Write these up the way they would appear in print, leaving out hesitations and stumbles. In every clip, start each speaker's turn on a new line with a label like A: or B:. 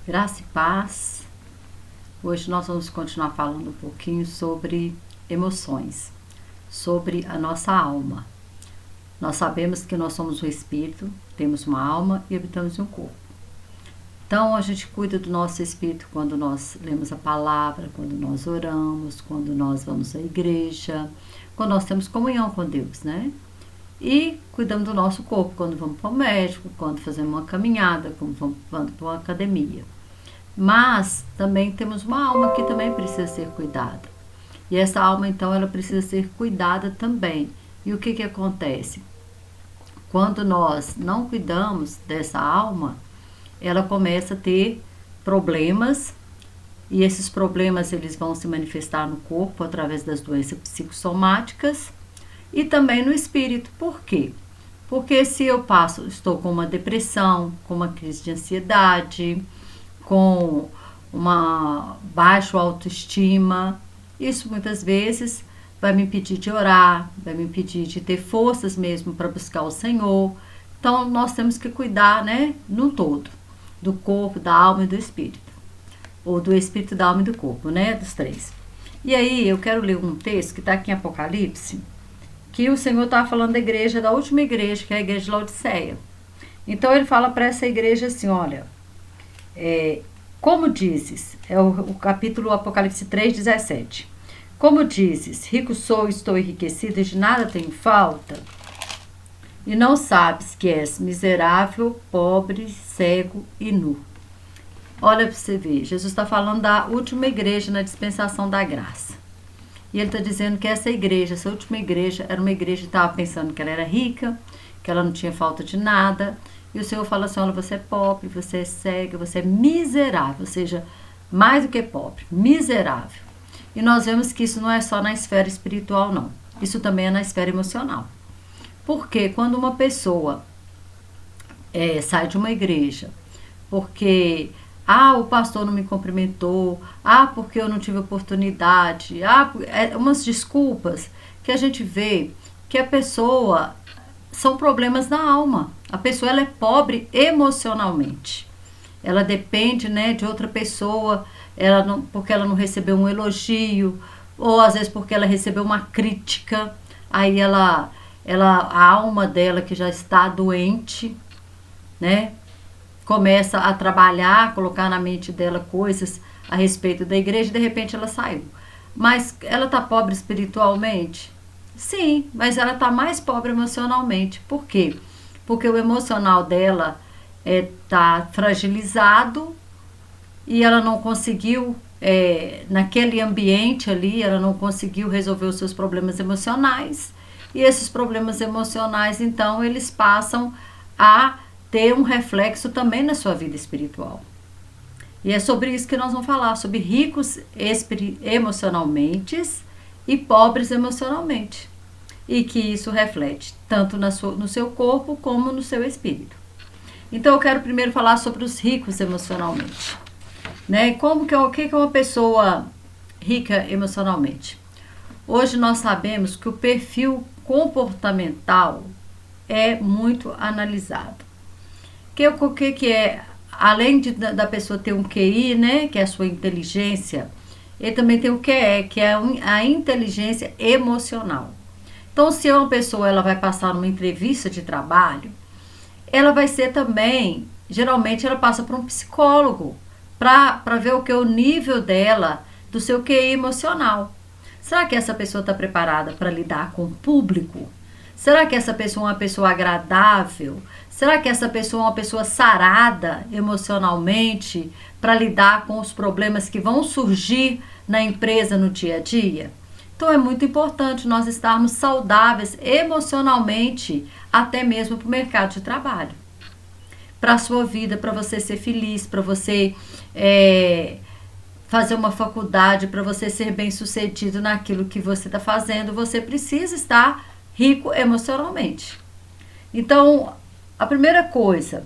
A: Graça e paz. Hoje nós vamos continuar falando um pouquinho sobre emoções, sobre a nossa alma. Nós sabemos que nós somos um espírito, temos uma alma e habitamos em um corpo. Então a gente cuida do nosso espírito quando nós lemos a palavra, quando nós oramos, quando nós vamos à igreja, quando nós temos comunhão com Deus, né? E cuidamos do nosso corpo quando vamos para o médico, quando fazemos uma caminhada, quando vamos para uma academia. Mas também temos uma alma que também precisa ser cuidada. E essa alma, então, ela precisa ser cuidada também. E o que acontece? Quando nós não cuidamos dessa alma, ela começa a ter problemas. E esses problemas eles vão se manifestar no corpo através das doenças psicossomáticas e também no espírito. Por quê? Porque se eu estou com uma depressão, com uma crise de ansiedade, com uma baixa autoestima, isso muitas vezes vai me impedir de orar, vai me impedir de ter forças mesmo para buscar o Senhor. Então nós temos que cuidar, né, no todo, do corpo, da alma e do espírito, ou do espírito, da alma e do corpo, né, dos três. E aí eu quero ler um texto que está aqui em Apocalipse, que o Senhor estava falando da igreja, da última igreja, que é a igreja de Laodiceia. Então ele fala para essa igreja assim, olha, como dizes, é o capítulo Apocalipse 3:17. Como dizes, rico sou, estou enriquecido e de nada tenho falta, e não sabes que és miserável, pobre, cego e nu. Olha para você ver, Jesus está falando da última igreja na dispensação da graça. E ele está dizendo que essa última igreja, era uma igreja que estava pensando que ela era rica, que ela não tinha falta de nada. E o Senhor fala assim, olha, você é pobre, você é cega, você é miserável, ou seja, mais do que pobre, miserável. E nós vemos que isso não é só na esfera espiritual, não. Isso também é na esfera emocional. Porque quando uma pessoa sai de uma igreja, porque o pastor não me cumprimentou, porque eu não tive oportunidade, umas desculpas que a gente vê que a pessoa são problemas na alma. A pessoa ela é pobre emocionalmente. Ela depende, né, de outra pessoa, porque ela não recebeu um elogio, ou às vezes porque ela recebeu uma crítica. Aí a alma dela que já está doente, né, começa a trabalhar, colocar na mente dela coisas a respeito da igreja e de repente ela saiu. Mas ela está pobre espiritualmente? Sim, mas ela está mais pobre emocionalmente. Por quê? Porque o emocional dela está fragilizado e ela não conseguiu, naquele ambiente ali, ela não conseguiu resolver os seus problemas emocionais. E esses problemas emocionais, então, eles passam a ter um reflexo também na sua vida espiritual. E é sobre isso que nós vamos falar, sobre ricos emocionalmente e pobres emocionalmente. E que isso reflete tanto no seu corpo como no seu espírito. Então eu quero primeiro falar sobre os ricos emocionalmente. Né? O que é uma pessoa rica emocionalmente? Hoje nós sabemos que o perfil comportamental é muito analisado. O que é? Além da pessoa ter um QI, né, que é a sua inteligência, ele também tem o QE, que é a inteligência emocional. Então, se uma pessoa ela vai passar numa entrevista de trabalho, ela vai ser também, geralmente ela passa por um psicólogo, para ver o que é o nível dela, do seu QI emocional. Será que essa pessoa está preparada para lidar com o público? Será que essa pessoa é uma pessoa agradável? Será que essa pessoa é uma pessoa sarada emocionalmente para lidar com os problemas que vão surgir na empresa no dia a dia? Então é muito importante nós estarmos saudáveis emocionalmente, até mesmo para o mercado de trabalho. Para a sua vida, para você ser feliz, para você fazer uma faculdade, para você ser bem sucedido naquilo que você está fazendo, você precisa estar rico emocionalmente. Então, a primeira coisa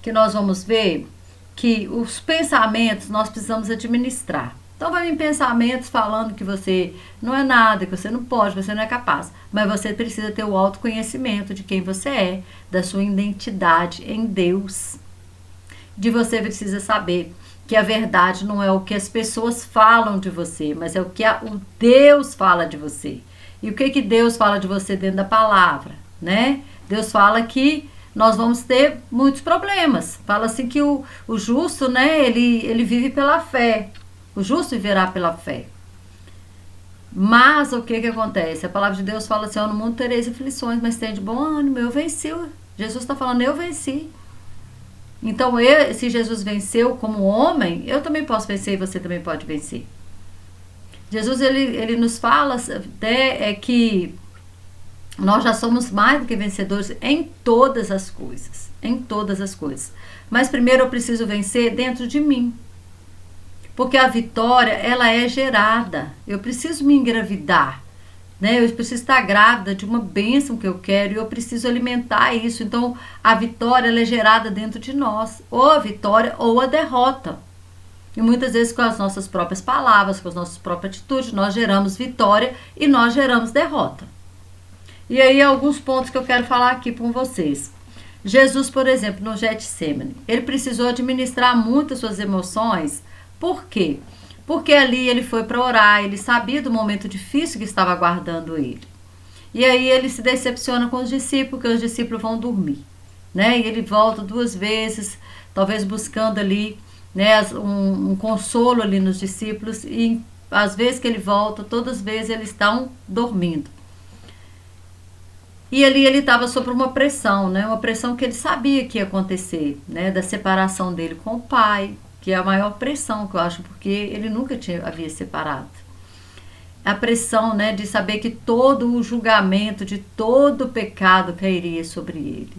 A: que nós vamos ver que os pensamentos nós precisamos administrar. Então vai vir pensamentos falando que você não é nada, que você não pode, você não é capaz. Mas você precisa ter o autoconhecimento de quem você é, da sua identidade em Deus. de você precisa saber que a verdade não é o que as pessoas falam de você, mas é o que o Deus fala de você. E o que Deus fala de você dentro da palavra, né? Deus fala que nós vamos ter muitos problemas. Fala assim que o justo, né, ele vive pela fé. O justo viverá pela fé. Mas o que acontece? A palavra de Deus fala assim, no mundo tereis aflições, mas tem de bom ânimo, eu venci. Jesus está falando, eu venci. Então, se Jesus venceu como homem, eu também posso vencer e você também pode vencer. Jesus, ele nos fala que nós já somos mais do que vencedores em todas as coisas. Em todas as coisas. Mas primeiro eu preciso vencer dentro de mim. Porque a vitória, ela é gerada. Eu preciso me engravidar. Né? Eu preciso estar grávida de uma bênção que eu quero e eu preciso alimentar isso. Então, a vitória, ela é gerada dentro de nós. Ou a vitória ou a derrota. E muitas vezes com as nossas próprias palavras, com as nossas próprias atitudes, nós geramos vitória e nós geramos derrota. E aí, alguns pontos que eu quero falar aqui com vocês. Jesus, por exemplo, no Getsemane, ele precisou administrar muito as suas emoções. Por quê? Porque ali ele foi para orar, ele sabia do momento difícil que estava aguardando ele. E aí ele se decepciona com os discípulos, porque os discípulos vão dormir. Né? E ele volta 2 vezes, talvez buscando ali, né, um consolo ali nos discípulos. E às vezes que ele volta, todas as vezes eles estão dormindo. E ali ele estava sob uma pressão, né? Uma pressão que ele sabia que ia acontecer, né? Da separação dele com o pai, que é a maior pressão que eu acho, porque ele nunca havia separado. A pressão, né, de saber que todo o julgamento de todo o pecado cairia sobre ele.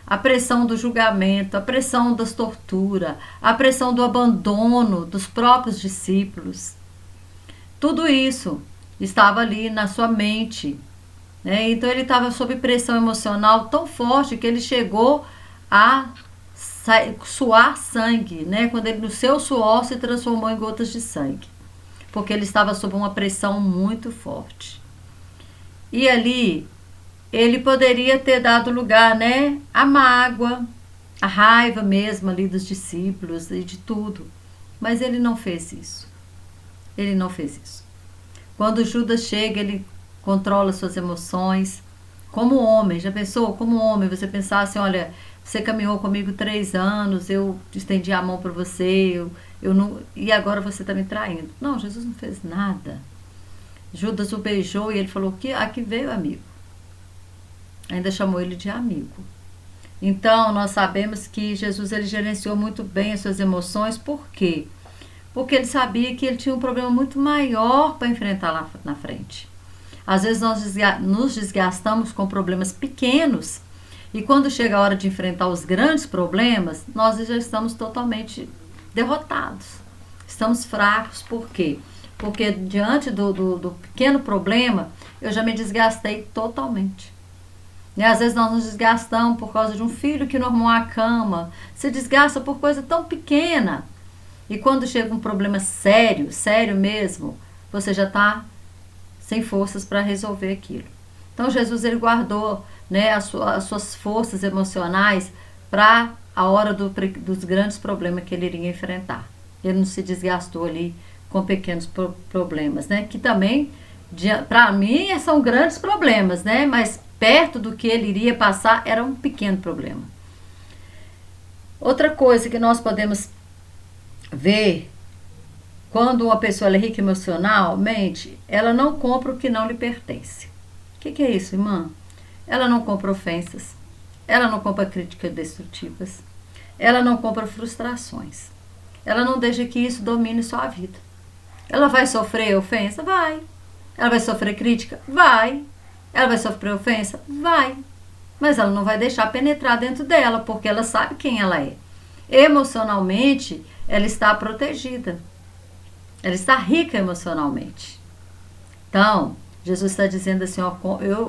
A: A pressão do julgamento, a pressão das torturas, a pressão do abandono dos próprios discípulos. Tudo isso estava ali na sua mente. Né? Então ele estava sob pressão emocional tão forte que ele chegou a suar sangue, né? Quando ele, no seu suor, se transformou em gotas de sangue, porque ele estava sob uma pressão muito forte. E ali ele poderia ter dado lugar, né, à mágoa, à raiva mesmo ali dos discípulos e de tudo, mas ele não fez isso. Ele não fez isso. Quando Judas chega, ele controla suas emoções. Como homem, já pensou? Como homem, você pensar assim, olha, você caminhou comigo 3 anos, eu estendi a mão para você, eu não, e agora você está me traindo. Não, Jesus não fez nada. Judas o beijou e ele falou, aqui veio amigo. Ainda chamou ele de amigo. Então, nós sabemos que Jesus, ele gerenciou muito bem as suas emoções. Por quê? Porque ele sabia que ele tinha um problema muito maior para enfrentar lá na frente. Às vezes nós nos desgastamos com problemas pequenos e quando chega a hora de enfrentar os grandes problemas, nós já estamos totalmente derrotados. Estamos fracos. Por quê? Porque diante do pequeno problema, eu já me desgastei totalmente. E às vezes nós nos desgastamos por causa de um filho que não arrumou a cama. Se desgasta por coisa tão pequena. E quando chega um problema sério, sério mesmo, você já está sem forças para resolver aquilo. Então Jesus, ele guardou, né, as suas forças emocionais para a hora dos grandes problemas que ele iria enfrentar. Ele não se desgastou ali com pequenos problemas, né? Que também, para mim, são grandes problemas, né? Mas perto do que ele iria passar, era um pequeno problema. Outra coisa que nós podemos ver, quando uma pessoa é rica emocionalmente, ela não compra o que não lhe pertence. O que é isso, irmã? Ela não compra ofensas, ela não compra críticas destrutivas, ela não compra frustrações, ela não deixa que isso domine sua vida. Ela vai sofrer ofensa? Vai. Ela vai sofrer crítica? Vai. Ela vai sofrer ofensa? Vai. Mas ela não vai deixar penetrar dentro dela, porque ela sabe quem ela é. Emocionalmente, ela está protegida. Ela está rica emocionalmente. Então, Jesus está dizendo assim, ó,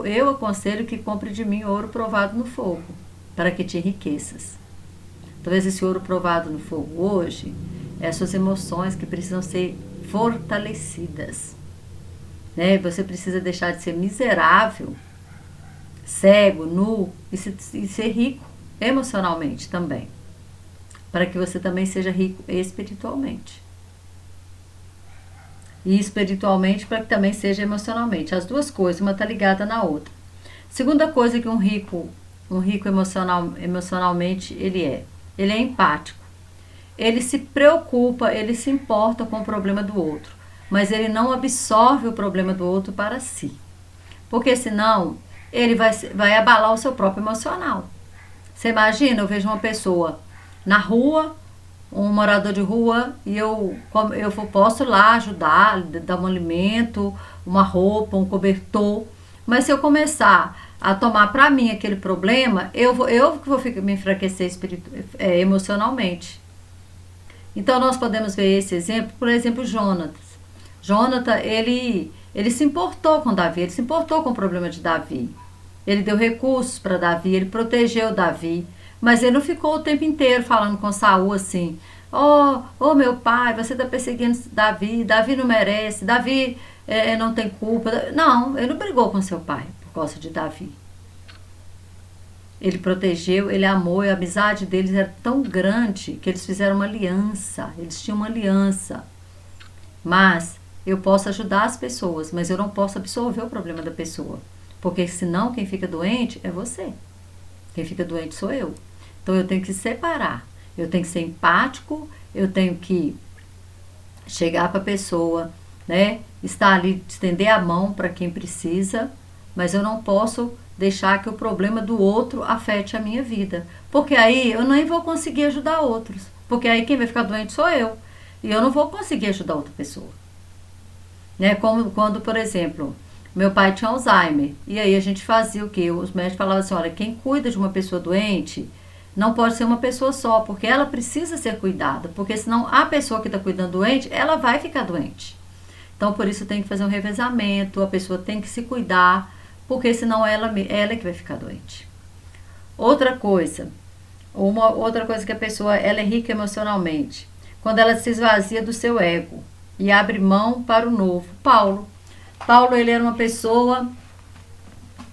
A: eu aconselho que compre de mim ouro provado no fogo, para que te enriqueças. Talvez esse ouro provado no fogo hoje é as suas emoções que precisam ser fortalecidas. Né? Você precisa deixar de ser miserável, cego, nu e ser rico emocionalmente também. para que você também seja rico espiritualmente. E espiritualmente para que também seja emocionalmente. As duas coisas, uma está ligada na outra. Segunda coisa que um rico emocionalmente ele é empático. Ele se preocupa, ele se importa com o problema do outro, mas ele não absorve o problema do outro para si. Porque senão ele vai abalar o seu próprio emocional. Você imagina, eu vejo uma pessoa na rua, um morador de rua, e eu posso lá ajudar, dar um alimento, uma roupa, um cobertor, mas se eu começar a tomar para mim aquele problema, eu que vou me enfraquecer emocionalmente. Então nós podemos ver esse exemplo, por exemplo, Jonatas. Jonatas, ele se importou com Davi, ele se importou com o problema de Davi. Ele deu recursos para Davi, ele protegeu Davi, mas ele não ficou o tempo inteiro falando com Saul assim: oh meu pai, você está perseguindo Davi, Davi não merece, Davi não tem culpa. Não, ele não brigou com seu pai por causa de Davi. Ele protegeu, ele amou, e a amizade deles era tão grande que eles fizeram uma aliança, eles tinham uma aliança. Mas eu posso ajudar as pessoas, mas eu não posso absorver o problema da pessoa, porque senão quem fica doente é você. Quem fica doente sou eu. Então eu tenho que separar, eu tenho que ser empático, eu tenho que chegar para a pessoa, né? Estar ali, estender a mão para quem precisa, mas eu não posso deixar que o problema do outro afete a minha vida, porque aí eu nem vou conseguir ajudar outros, porque aí quem vai ficar doente sou eu, e eu não vou conseguir ajudar outra pessoa. Né? Como quando, por exemplo, meu pai tinha Alzheimer, e aí a gente fazia o quê? Os médicos falavam assim: olha, quem cuida de uma pessoa doente não pode ser uma pessoa só, porque ela precisa ser cuidada, porque senão a pessoa que está cuidando doente, ela vai ficar doente. Então, por isso tem que fazer um revezamento, a pessoa tem que se cuidar, porque senão ela é que vai ficar doente. Outra coisa que a pessoa ela é rica emocionalmente, quando ela se esvazia do seu ego e abre mão para o novo. Paulo, ele era uma pessoa,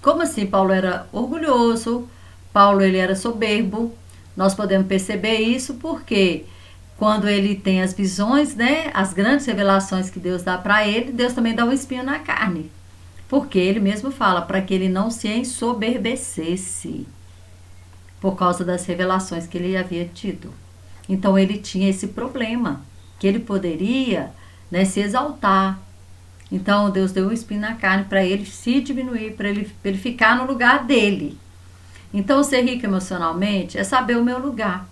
A: como assim? Paulo era orgulhoso, Paulo ele era soberbo. Nós podemos perceber isso porque quando ele tem as visões, né, as grandes revelações que Deus dá para ele, Deus também dá um espinho na carne. Porque ele mesmo fala para que ele não se ensoberbecesse por causa das revelações que ele havia tido. Então ele tinha esse problema, que ele poderia, né, se exaltar. Então Deus deu um espinho na carne para ele se diminuir, para ele ficar no lugar dele. Então ser rico emocionalmente é saber o meu lugar.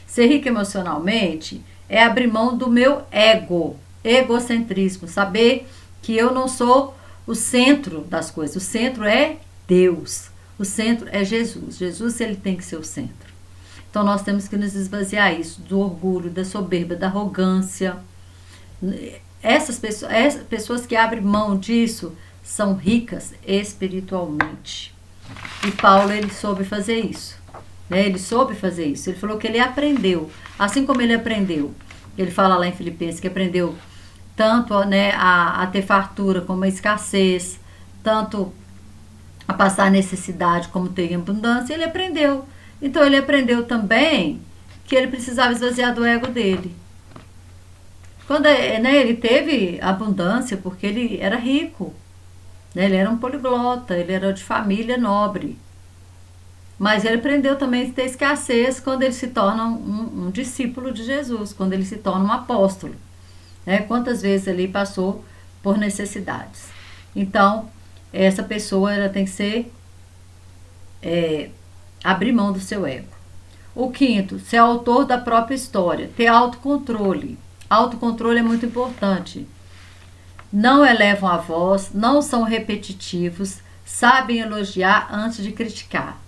A: Ser rico emocionalmente é abrir mão do meu egocentrismo, saber que eu não sou o centro das coisas. O centro é Deus. O centro é Jesus. Jesus, ele tem que ser o centro. Então, nós temos que nos esvaziar isso, do orgulho, da soberba, da arrogância. Essas pessoas que abrem mão disso são ricas espiritualmente. E Paulo, ele soube fazer isso. Né? Ele soube fazer isso. Ele falou que ele aprendeu. Assim como ele aprendeu. Ele fala lá em Filipenses que aprendeu tanto, né, a ter fartura como a escassez, tanto a passar necessidade como ter abundância, ele aprendeu. Então ele aprendeu também que ele precisava esvaziar do ego dele. Quando, né, ele teve abundância porque ele era rico, né, ele era um poliglota, ele era de família nobre. Mas ele aprendeu também a ter escassez quando ele se torna um discípulo de Jesus, quando ele se torna um apóstolo. Né? Quantas vezes ali passou por necessidades. Então, essa pessoa ela tem que ser abrir mão do seu ego. O quinto, ser autor da própria história, ter autocontrole. Autocontrole é muito importante. Não elevam a voz, não são repetitivos, sabem elogiar antes de criticar.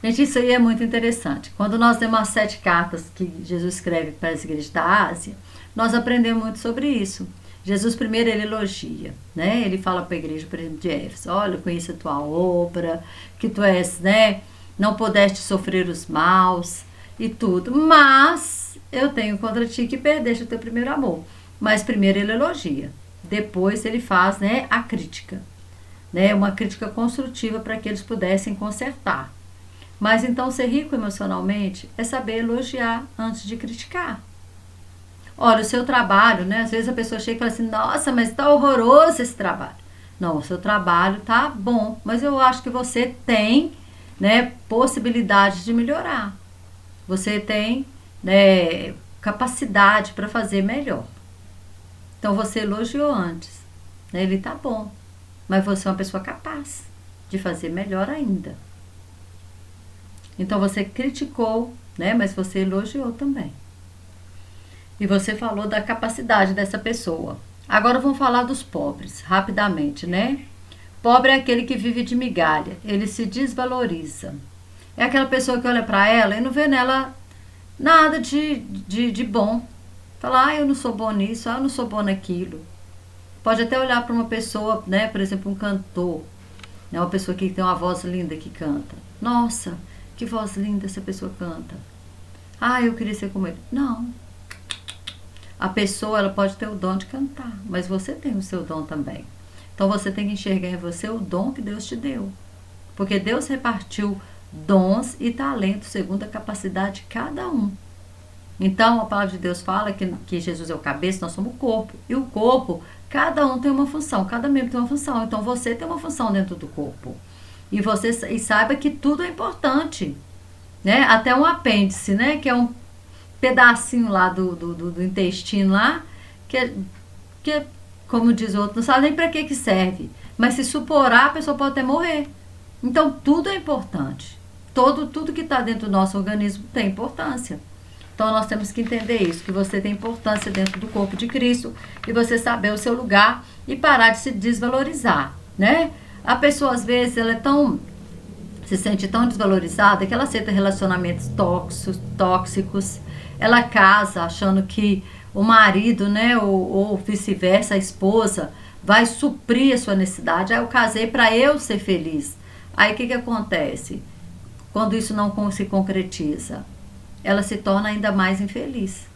A: Gente, isso aí é muito interessante. Quando nós temos as 7 cartas que Jesus escreve para as igrejas da Ásia, nós aprendemos muito sobre isso. Jesus primeiro ele elogia, né? Ele fala para a igreja, por exemplo, de Éfeso: olha, eu conheço a tua obra, que tu és, né? Não pudeste sofrer os maus e tudo, mas eu tenho contra ti que perdeste o teu primeiro amor. Mas primeiro ele elogia, depois ele faz, né, a crítica, né? Uma crítica construtiva para que eles pudessem consertar. Mas então ser rico emocionalmente é saber elogiar antes de criticar. Olha, o seu trabalho, né? Às vezes a pessoa chega e fala assim, nossa, mas tá horroroso esse trabalho. Não, o seu trabalho tá bom, mas eu acho que você tem, né, possibilidade de melhorar. Você tem, né, capacidade para fazer melhor. Então você elogiou antes, né? Ele tá bom, mas você é uma pessoa capaz de fazer melhor ainda. Então você criticou, né? Mas você elogiou também. E você falou da capacidade dessa pessoa. Agora vamos falar dos pobres, rapidamente, né? Pobre é aquele que vive de migalha, ele se desvaloriza. É aquela pessoa que olha para ela e não vê nela nada de bom. Fala, eu não sou bom nisso, eu não sou bom naquilo. Pode até olhar para uma pessoa, né? Por exemplo, um cantor, né? Uma pessoa que tem uma voz linda que canta. Nossa, que voz linda essa pessoa canta. Eu queria ser como ele. Não. A pessoa, ela pode ter o dom de cantar, mas você tem o seu dom também. Então você tem que enxergar em você o dom que Deus te deu. Porque Deus repartiu dons e talentos segundo a capacidade de cada um. Então a palavra de Deus fala que Jesus é o cabeça, nós somos o corpo. E o corpo, cada um tem uma função, cada membro tem uma função. Então você tem uma função dentro do corpo. E saiba que tudo é importante. Né? Até um apêndice, né? Que é um pedacinho lá do intestino lá, que, como diz o outro, não sabe nem para que serve. Mas se suporar, a pessoa pode até morrer. Então, tudo é importante. Tudo que está dentro do nosso organismo tem importância. Então, nós temos que entender isso, que você tem importância dentro do corpo de Cristo e você saber o seu lugar e parar de se desvalorizar, né? A pessoa, às vezes, ela se sente tão desvalorizada que ela aceita relacionamentos tóxicos. Ela casa achando que o marido, né, ou vice-versa, a esposa, vai suprir a sua necessidade. Eu casei para eu ser feliz. Aí o que acontece? Quando isso não se concretiza, ela se torna ainda mais infeliz.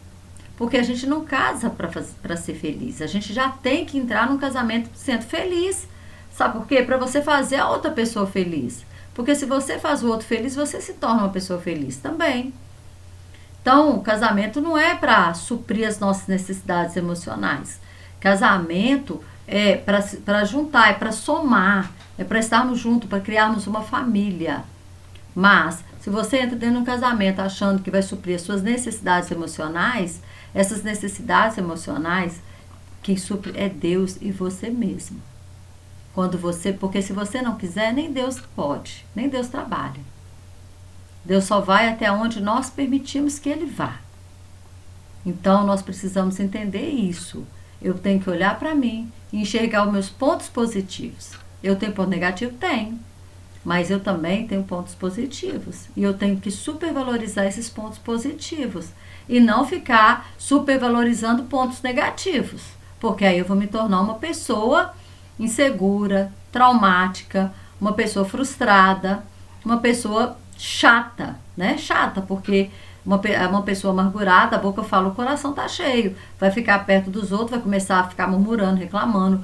A: Porque a gente não casa para ser feliz. A gente já tem que entrar num casamento sendo feliz. Sabe por quê? Para você fazer a outra pessoa feliz. Porque se você faz o outro feliz, você se torna uma pessoa feliz também. Então, o casamento não é para suprir as nossas necessidades emocionais. Casamento é para juntar, é para somar, é para estarmos juntos, para criarmos uma família. Mas, se você entra dentro de um casamento achando que vai suprir as suas necessidades emocionais, essas necessidades emocionais, quem supre é Deus e você mesmo. Porque se você não quiser, nem Deus pode, nem Deus trabalha. Deus só vai até onde nós permitimos que Ele vá. Então, nós precisamos entender isso. Eu tenho que olhar para mim e enxergar os meus pontos positivos. Eu tenho ponto negativo? Tenho. Mas eu também tenho pontos positivos. E eu tenho que supervalorizar esses pontos positivos. E não ficar supervalorizando pontos negativos. Porque aí eu vou me tornar uma pessoa insegura, traumática, uma pessoa frustrada, uma pessoa chata, né? Chata, porque uma pessoa amargurada, a boca fala, o coração tá cheio, vai ficar perto dos outros, vai começar a ficar murmurando, reclamando,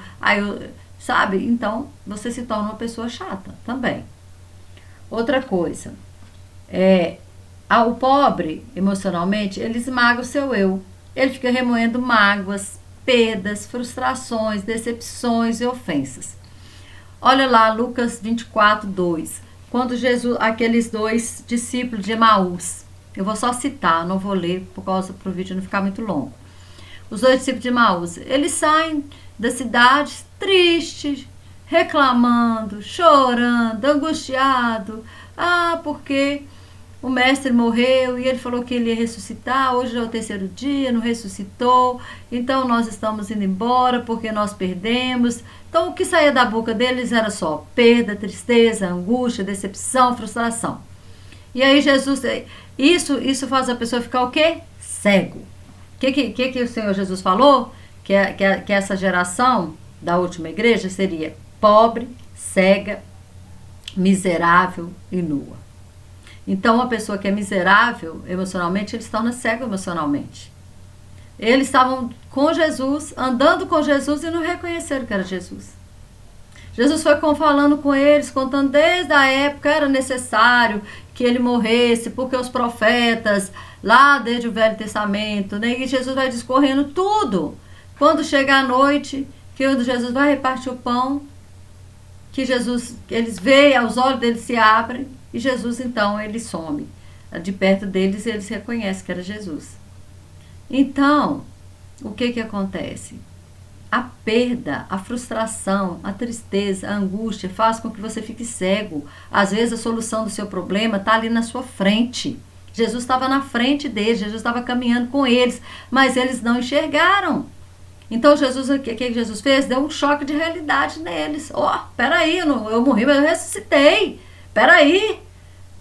A: sabe? Então, você se torna uma pessoa chata também. Outra coisa, o pobre, emocionalmente, ele esmaga o seu eu. Ele fica remoendo mágoas, perdas, frustrações, decepções e ofensas. Olha lá, Lucas 24, 2. Quando Jesus, aqueles dois discípulos de Emaús, eu vou só citar, não vou ler para o vídeo não ficar muito longo. Os dois discípulos de Emaús, eles saem da cidade tristes, reclamando, chorando, angustiado. Porque o mestre morreu e ele falou que ele ia ressuscitar, hoje é o terceiro dia, não ressuscitou, então nós estamos indo embora porque nós perdemos. Então o que saía da boca deles era só perda, tristeza, angústia, decepção, frustração. E aí Jesus, isso faz a pessoa ficar o quê? Cego. O que o Senhor Jesus falou? Que essa geração da última igreja seria pobre, cega, miserável e nua. Então, uma pessoa que é miserável emocionalmente, ele se torna cego emocionalmente. Eles estavam com Jesus, andando com Jesus e não reconheceram que era Jesus. Jesus foi falando com eles, contando desde a época era necessário que ele morresse, porque os profetas, lá desde o Velho Testamento, né, e Jesus vai discorrendo tudo. Quando chega a noite, que Jesus vai repartir o pão, que Jesus, eles veem, os olhos deles se abrem, e Jesus então, ele some. De perto deles, eles reconhecem que era Jesus. Então, o que acontece? A perda, a frustração, a tristeza, a angústia faz com que você fique cego. Às vezes a solução do seu problema está ali na sua frente. Jesus estava na frente deles, Jesus estava caminhando com eles, mas eles não enxergaram. Então Jesus, o que Jesus fez? Deu um choque de realidade neles. Peraí, eu morri, mas eu ressuscitei. Peraí,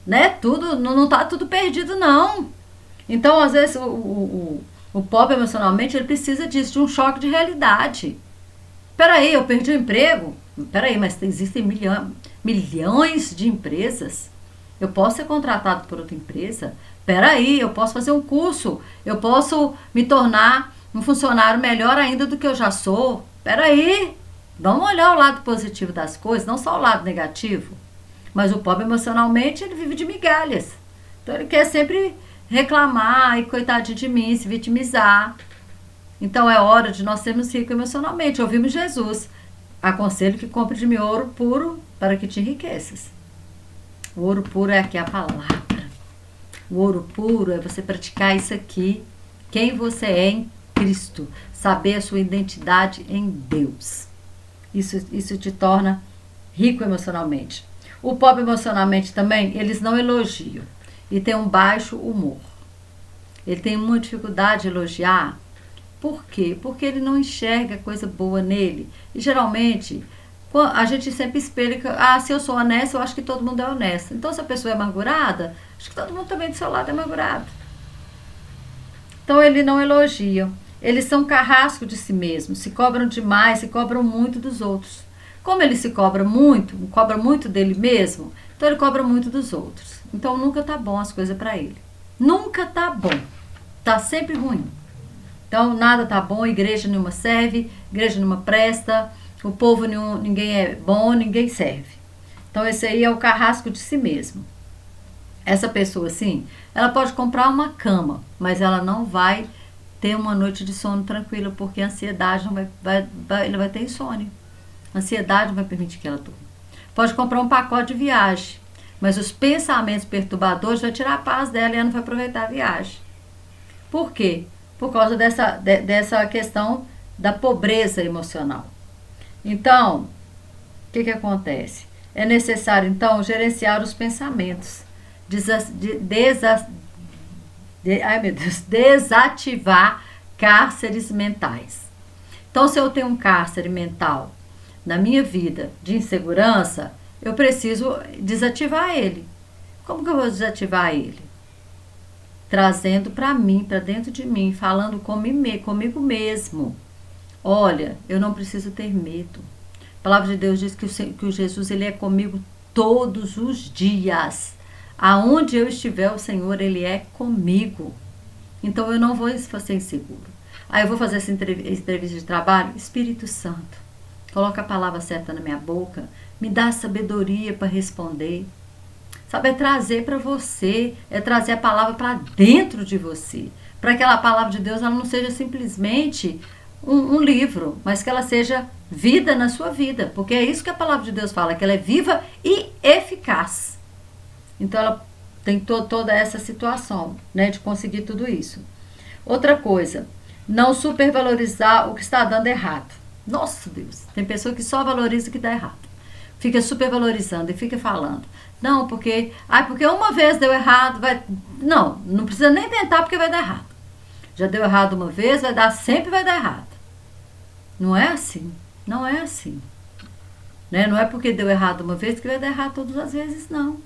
A: né? Não está tudo perdido, não. Então, às vezes, o pobre emocionalmente, ele precisa disso, de um choque de realidade. Peraí, eu perdi o emprego? Peraí, mas existem milhões de empresas. Eu posso ser contratado por outra empresa? Peraí, eu posso fazer um curso. Eu posso me tornar um funcionário melhor ainda do que eu já sou. Peraí, vamos olhar o lado positivo das coisas, não só o lado negativo. Mas o pobre emocionalmente, ele vive de migalhas. Então, ele quer sempre reclamar e coitadinho de mim, se vitimizar. Então é hora de nós sermos ricos emocionalmente. Ouvimos Jesus. Aconselho que compre de mim ouro puro para que te enriqueças. O ouro puro é aqui a palavra. O ouro puro é você praticar isso aqui. Quem você é em Cristo. Saber a sua identidade em Deus. Isso te torna rico emocionalmente. O pobre emocionalmente também, eles não elogiam. E tem um baixo humor. Ele tem muita dificuldade de elogiar. Por quê? Porque ele não enxerga coisa boa nele. E geralmente, a gente sempre espelha que, se eu sou honesta, eu acho que todo mundo é honesto. Então, se a pessoa é amargurada, acho que todo mundo também do seu lado é amargurado. Então, ele não elogia. Eles são carrasco de si mesmos, se cobram demais, se cobram muito dos outros. Como ele se cobra muito dele mesmo, então ele cobra muito dos outros. Então nunca tá bom as coisas para ele. Nunca tá bom. Tá sempre ruim. Então nada tá bom, igreja nenhuma serve, igreja nenhuma presta, o povo ninguém é bom, ninguém serve. Então esse aí é o carrasco de si mesmo. Essa pessoa assim, ela pode comprar uma cama, mas ela não vai ter uma noite de sono tranquila, porque a ansiedade ele vai ter insônia. A ansiedade não vai permitir que ela durma. Pode comprar um pacote de viagem, mas os pensamentos perturbadores vão tirar a paz dela e ela não vai aproveitar a viagem. Por quê? Por causa dessa questão da pobreza emocional. Então, o que acontece? É necessário, então, gerenciar os pensamentos. Desativar cárceres mentais. Então, se eu tenho um cárcere mental na minha vida de insegurança, eu preciso desativar ele. Como que eu vou desativar ele? Trazendo para mim, para dentro de mim, falando comigo mesmo. Olha, eu não preciso ter medo. A palavra de Deus diz que o Jesus, ele é comigo todos os dias. Aonde eu estiver, o Senhor, ele é comigo. Então eu não vou ser inseguro. Aí eu vou fazer essa entrevista de trabalho. Espírito Santo, coloca a palavra certa na minha boca, me dá sabedoria para responder. Sabe, é trazer para você, é trazer a palavra para dentro de você. Para que aquela palavra de Deus ela não seja simplesmente um livro, mas que ela seja vida na sua vida. Porque é isso que a palavra de Deus fala, que ela é viva e eficaz. Então ela tem toda essa situação, né, de conseguir tudo isso. Outra coisa, não supervalorizar o que está dando errado. Nossa Deus, tem pessoa que só valoriza o que dá errado. Fica supervalorizando e fica falando. Não, porque uma vez deu errado, não precisa nem tentar porque vai dar errado. Já deu errado uma vez, sempre vai dar errado. Não é assim, não é assim. Né? Não é porque deu errado uma vez que vai dar errado todas as vezes, não.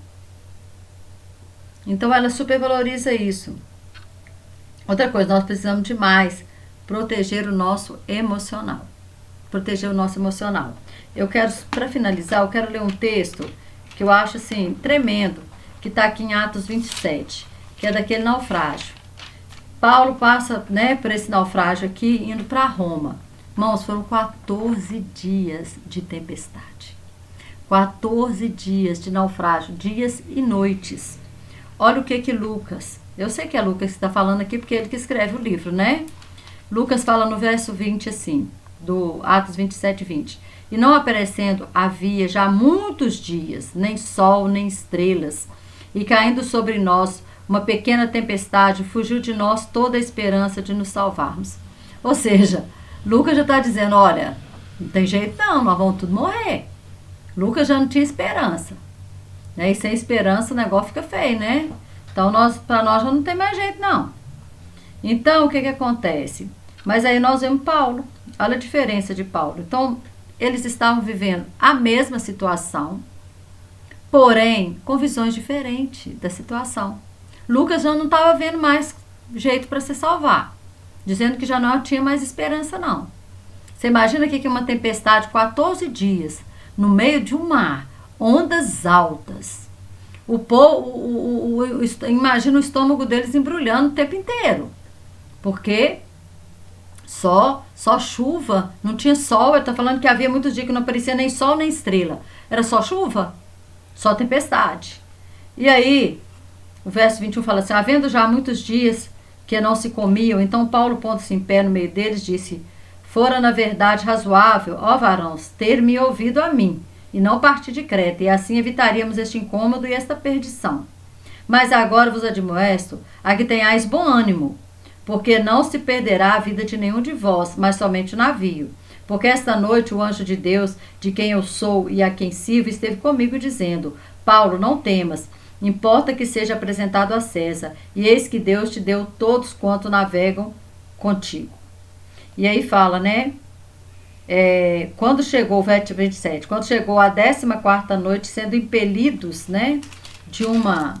A: Então ela supervaloriza isso. Outra coisa, nós precisamos de mais proteger o nosso emocional. Proteger o nosso emocional. Para finalizar, eu quero ler um texto que eu acho assim, tremendo, que está aqui em Atos 27, que é daquele naufrágio. Paulo passa, né, por esse naufrágio aqui, indo para Roma. Irmãos, foram 14 dias de tempestade. 14 dias de naufrágio, dias e noites. Olha o que Lucas, eu sei que é Lucas que está falando aqui, porque é ele que escreve o livro, né? Lucas fala no verso 20 assim, do Atos 27, 20. E não aparecendo, havia já muitos dias, nem sol, nem estrelas, e caindo sobre nós uma pequena tempestade, fugiu de nós toda a esperança de nos salvarmos. Ou seja, Lucas já está dizendo, olha, não tem jeito não, nós vamos tudo morrer. Lucas já não tinha esperança, né? E sem esperança o negócio fica feio, né? Então, para nós já não tem mais jeito não. Então, o que acontece? Mas aí nós vemos Paulo, olha a diferença de Paulo. Então, eles estavam vivendo a mesma situação, porém, com visões diferentes da situação. Lucas já não estava vendo mais jeito para se salvar, dizendo que já não tinha mais esperança, não. Você imagina que uma tempestade, 14 dias, no meio de um mar, ondas altas. Imagina o estômago deles embrulhando o tempo inteiro, porque só chuva, não tinha sol. Ele está falando que havia muitos dias que não aparecia nem sol nem estrela, era só chuva, só tempestade. E aí, o verso 21 fala assim, havendo já muitos dias que não se comiam, então Paulo, pondo-se em pé no meio deles, disse, fora na verdade razoável, ó varãos, ter me ouvido a mim, e não partir de Creta, e assim evitaríamos este incômodo e esta perdição. Mas agora vos admoesto a que tenhais bom ânimo, porque não se perderá a vida de nenhum de vós, mas somente o navio. Porque esta noite o anjo de Deus, de quem eu sou e a quem sirvo, esteve comigo dizendo, Paulo, não temas, importa que seja apresentado a César, e eis que Deus te deu todos quanto navegam contigo. E aí fala, né? Quando chegou, verso 27, quando chegou a 14ª noite, sendo impelidos, né, de uma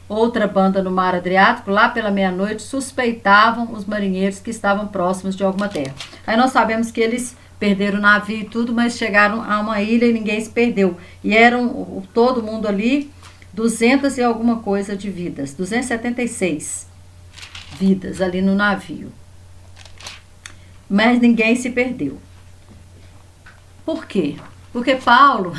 A: outra banda no mar Adriático, lá pela meia-noite, suspeitavam os marinheiros que estavam próximos de alguma terra. Aí nós sabemos que eles perderam o navio e tudo, mas chegaram a uma ilha e ninguém se perdeu. E eram todo mundo ali, 200 e alguma coisa de vidas, 276 vidas ali no navio. Mas ninguém se perdeu. Por quê? Porque Paulo,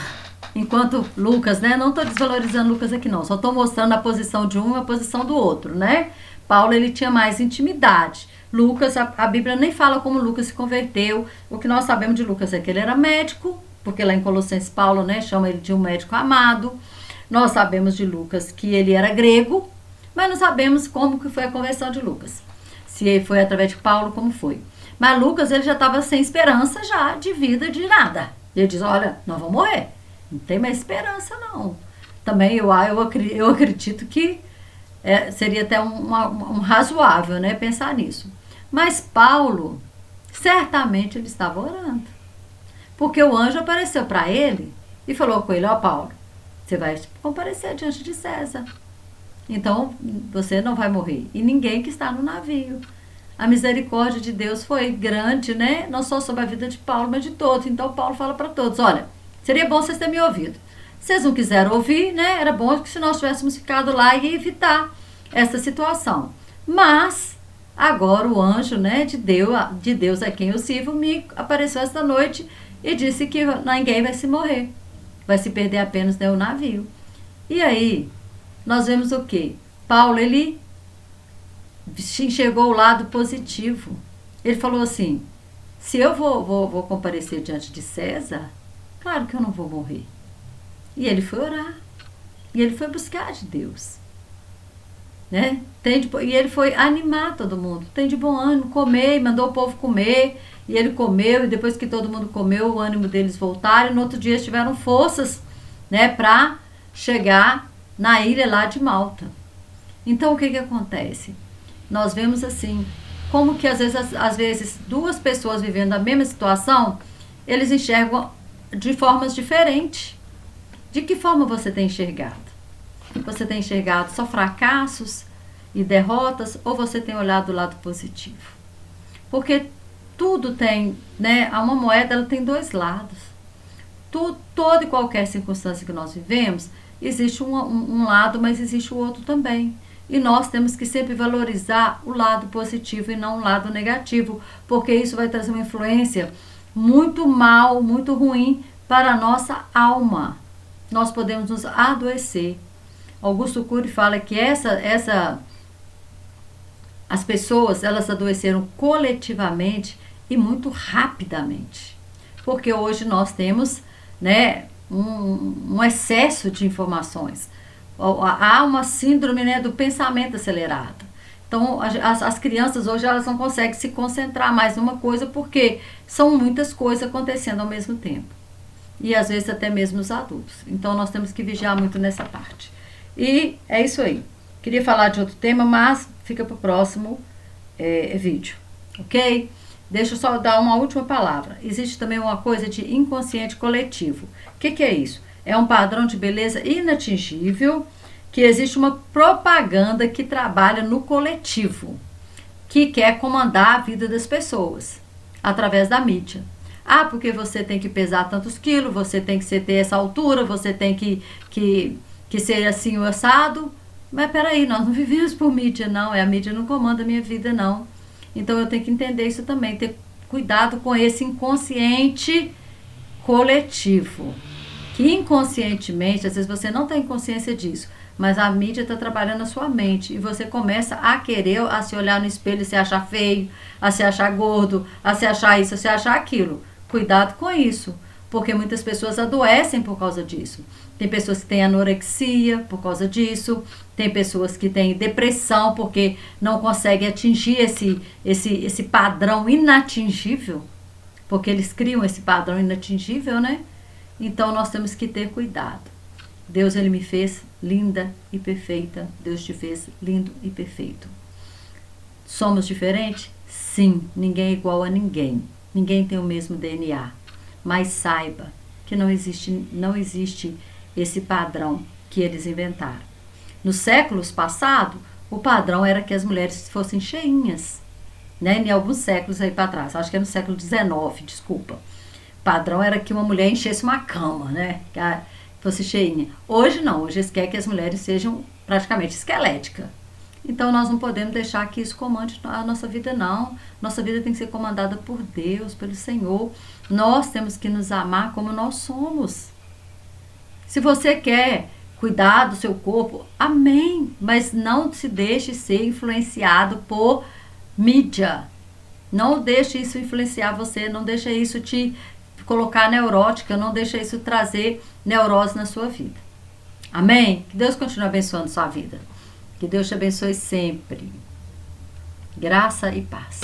A: enquanto Lucas, né? Não estou desvalorizando Lucas aqui não, só estou mostrando a posição de um e a posição do outro, né? Paulo, ele tinha mais intimidade. Lucas, a Bíblia nem fala como Lucas se converteu. O que nós sabemos de Lucas é que ele era médico, porque lá em Colossenses Paulo, né, chama ele de um médico amado. Nós sabemos de Lucas que ele era grego, mas não sabemos como que foi a conversão de Lucas. Se foi através de Paulo, como foi. Mas Lucas, ele já estava sem esperança já de vida, de nada. Ele diz, olha, nós vamos morrer. Não tem mais esperança, não. Também eu acredito que seria até um razoável, né, pensar nisso. Mas Paulo, certamente ele estava orando. Porque o anjo apareceu para ele e falou com ele, ó Paulo, você vai comparecer diante de César. Então, você não vai morrer. E ninguém que está no navio. A misericórdia de Deus foi grande, né? Não só sobre a vida de Paulo, mas de todos. Então, Paulo fala para todos, olha, seria bom vocês terem me ouvido. Vocês não quiseram ouvir, né? Era bom que se nós tivéssemos ficado lá e evitar essa situação. Mas, agora o anjo, né, de Deus a quem eu sirvo, me apareceu esta noite e disse que ninguém vai se morrer. Vai se perder apenas, né, o navio. E aí, nós vemos o quê? Paulo, ele enxergou o lado positivo. Ele falou assim, se eu vou comparecer diante de César, claro que eu não vou morrer. E ele foi orar. E ele foi buscar de Deus. Né? E ele foi animar todo mundo. Tem de bom ânimo, comer, e mandou o povo comer. E ele comeu, e depois que todo mundo comeu, o ânimo deles voltaram. E no outro dia eles tiveram forças, né, para chegar na ilha lá de Malta. Então o que acontece? Nós vemos assim, como que às vezes duas pessoas vivendo a mesma situação, eles enxergam de formas diferentes. De que forma você tem enxergado? Você tem enxergado só fracassos e derrotas, ou você tem olhado o lado positivo? Porque tudo tem, né? Uma moeda, ela tem dois lados. Toda e qualquer circunstância que nós vivemos, existe um lado, mas existe o outro também. E nós temos que sempre valorizar o lado positivo e não o lado negativo, porque isso vai trazer uma influência muito mal, muito ruim para a nossa alma. Nós podemos nos adoecer. Augusto Cury fala que as pessoas, elas adoeceram coletivamente e muito rapidamente. Porque hoje nós temos, né, um excesso de informações. Há uma síndrome, né, do pensamento acelerado. Então, as crianças hoje, elas não conseguem se concentrar mais numa coisa porque são muitas coisas acontecendo ao mesmo tempo. E às vezes até mesmo os adultos. Então, nós temos que vigiar muito nessa parte. E é isso aí. Queria falar de outro tema, mas fica para o próximo vídeo. Ok? Deixa eu só dar uma última palavra. Existe também uma coisa de inconsciente coletivo. O que é isso? É um padrão de beleza inatingível, que existe uma propaganda que trabalha no coletivo, que quer comandar a vida das pessoas, através da mídia. Ah, porque você tem que pesar tantos quilos, você tem que ter essa altura, você tem que ser assim o assado. Mas peraí, nós não vivemos por mídia, não. A mídia não comanda a minha vida, não. Então eu tenho que entender isso também, ter cuidado com esse inconsciente coletivo. Que inconscientemente, às vezes você não tem consciência disso, mas a mídia está trabalhando na sua mente e você começa a querer a se olhar no espelho e se achar feio, a se achar gordo, a se achar isso, a se achar aquilo. Cuidado com isso, porque muitas pessoas adoecem por causa disso. Tem pessoas que têm anorexia por causa disso, tem pessoas que têm depressão porque não conseguem atingir esse padrão inatingível, porque eles criam esse padrão inatingível, né? Então nós temos que ter cuidado. Deus, ele me fez linda e perfeita. Deus te fez lindo e perfeito. Somos diferentes? Sim, ninguém é igual a ninguém. Ninguém tem o mesmo DNA. Mas saiba que não existe esse padrão que eles inventaram. Nos séculos passados, o padrão era que as mulheres fossem cheinhas, né? Em alguns séculos aí para trás, acho que é no século XIX, desculpa. O padrão era que uma mulher enchesse uma cama, né? Que fosse cheinha. Hoje não, hoje eles querem que as mulheres sejam praticamente esqueléticas. Então nós não podemos deixar que isso comande a nossa vida, não. Nossa vida tem que ser comandada por Deus, pelo Senhor. Nós temos que nos amar como nós somos. Se você quer cuidar do seu corpo, amém. Mas não se deixe ser influenciado por mídia. Não deixe isso influenciar você, não deixe isso te colocar neurótica, não deixe isso trazer neurose na sua vida. Amém? Que Deus continue abençoando sua vida. Que Deus te abençoe sempre. Graça e paz.